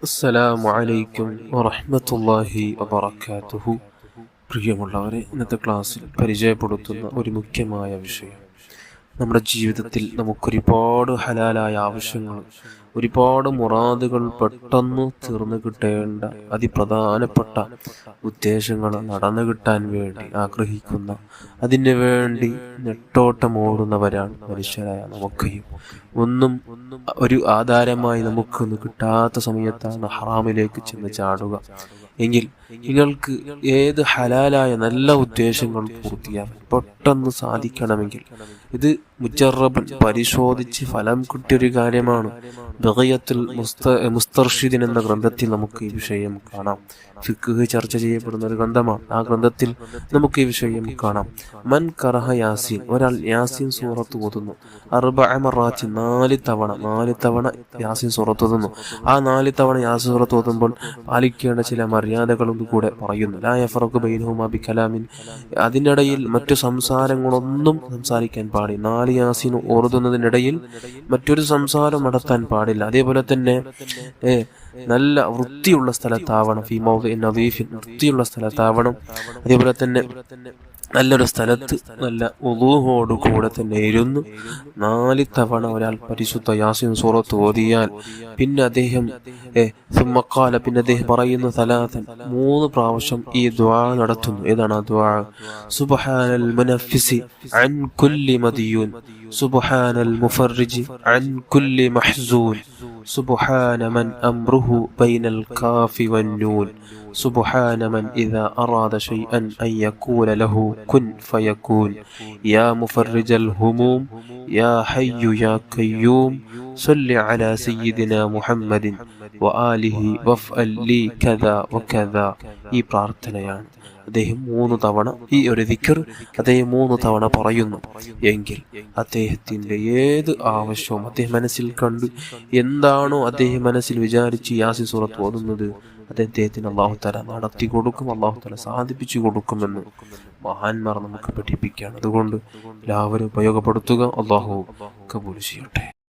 അസ്സലാമു അലൈക്കും വറഹ്മത്തുള്ളാഹി വബറകാതുഹു. പ്രിയമുള്ളവരെ, ഇന്നത്തെ ക്ലാസ്സിൽ പരിചയപ്പെടുത്തുന്ന ഒരു മുഖ്യമായ വിഷയം, നമ്മുടെ ജീവിതത്തിൽ നമുക്കൊരുപാട് ഹലാലായ ആവശ്യങ്ങൾ, ഒരുപാട് മുറാദുകൾ പെട്ടെന്ന് തീർന്നു കിട്ടേണ്ട അതിപ്രധാനപ്പെട്ട ഉദ്ദേശങ്ങൾ നടന്നു കിട്ടാൻ വേണ്ടി ആഗ്രഹിക്കുന്ന, അതിനു വേണ്ടി നെട്ടോട്ടമോടുന്നവരാണ് മനുഷ്യരായ നമുക്കെയും. ഒന്നും ഒരു ആധാരമായി നമുക്കൊന്നും കിട്ടാത്ത സമയത്താണ് ഹറാമിലേക്ക് ചെന്ന് ചാടുക എങ്കിൽ നിങ്ങൾക്ക് ഏത് ഹലാലായ നല്ല ഉദ്ദേശങ്ങൾ പൂർത്തിയാക്കാൻ പെട്ടെന്ന് സാധിക്കണമെങ്കിൽ ഇത് മുജറബൻ പരിശോധിച്ച് ഫലം കിട്ടിയൊരു കാര്യമാണ്. ബഗയത്തുൽ മുസ്തർഷിദിൻ എന്ന ഗ്രന്ഥത്തിൽ നമുക്ക് ഈ വിഷയം കാണാം. ഫിഖ് ചർച്ച ചെയ്യപ്പെടുന്ന ഒരു ഗ്രന്ഥമാണ്. ആ ഗ്രന്ഥത്തിൽ നമുക്ക് ഈ വിഷയം കാണാം. മൻ കറഹ യാസീൻ, ഒരാൾ യാസീൻ സൂറത്ത് ഓതുന്നു, 4 മറാത്തി, 4 തവണ യാസീൻ സൂറത്ത് ഓതുന്നു. ആ 4 തവണ യാസീൻ സൂറത്ത് ഓതുമ്പോൾ പാലിക്കേണ്ട ചില മര്യാദകളും കൂടെ പറയുന്നു. ലാ യഫറഖു ബൈനഹുമാ ബികലാമിൻ, അതിനിടയിൽ മറ്റു സംസാരങ്ങളൊന്നും സംസാരിക്കാൻ പാടില്ല. 4 യാസീൻ ഓതുന്നതിനിടയിൽ മറ്റൊരു സംസാരം നടത്താൻ പാടില്ല. അതേപോലെ തന്നെ നല്ല വൃത്തിയുള്ള സ്ഥലത്താവണം. ഫീ മൗദിഇൻ നദീഫിൻ, വൃത്തിയുള്ള സ്ഥലത്താവണം. അതേപോലെ തന്നെ നല്ലൊരു സ്ഥലത്ത് നല്ല വുളൂഹോട് കൂടെ തന്നെ ഇരുന്ന് 4 തവണ ഒരാൾ പരിശുദ്ധ യാസീൻ സൂറത്ത് ഓതിയാൽ പിന്നെ അദ്ദേഹം പിന്നെ അദ്ദേഹം പറയുന്ന സലാസൻ 3 പ്രാവശ്യം ഈ ദുആ നടത്തുന്നു. ഏതാണ് ആ ദുആ? സുബ്ഹാനൽ മുനഫ്ഫിസി അൻ കുല്ലി മദിയൂൻ, സുബ്ഹാനൽ മുഫർരിജി അൻ കുല്ലി മഹ്സൂൻ, സുബ്ഹാന മൻ അംറുഹു ബൈനൽ കാഫി വന്നൂൻ, സുബ്ഹാന മൻ ഇദാ അറാദ ശൈഅൻ അൻ യഖൂല ലഹു കുൻ ഫയകൂൻ, യാ മുഫർരിജൽ ഹുമൂം, യാ ഹയ്യു യാ ഖയ്യൂം, സല്ലി അലാ സയ്യിദിനാ മുഹമ്മദിൻ വആലിഹി വഫ്അൽ ലി കദാ വകദാ. ഈ പ്രാർത്ഥനയാണ് അദ്ദേഹം 3 തവണ, ഈ ഒരു ദിക്ർ അദ്ദേഹം 3 തവണ പറയുന്നു എങ്കിൽ അദ്ദേഹത്തിൻ്റെ ഏത് ആവശ്യവും അദ്ദേഹം മനസ്സിൽ കണ്ടു, എന്താണോ അദ്ദേഹം മനസ്സിൽ വിചാരിച്ച് യാസീൻ സൂറത്ത് ഓതുന്നത്, അത് അദ്ദേഹത്തിന് അല്ലാഹു തആല നടത്തി കൊടുക്കും, അല്ലാഹു തആല സാധിപ്പിച്ചു കൊടുക്കുമെന്ന് മഹാന്മാർ നമുക്ക് പഠിപ്പിക്കുകയാണ്. അതുകൊണ്ട് എല്ലാവരും ഉപയോഗപ്പെടുത്തുക. അല്ലാഹു കബൂൽ ചെയ്യട്ടെ.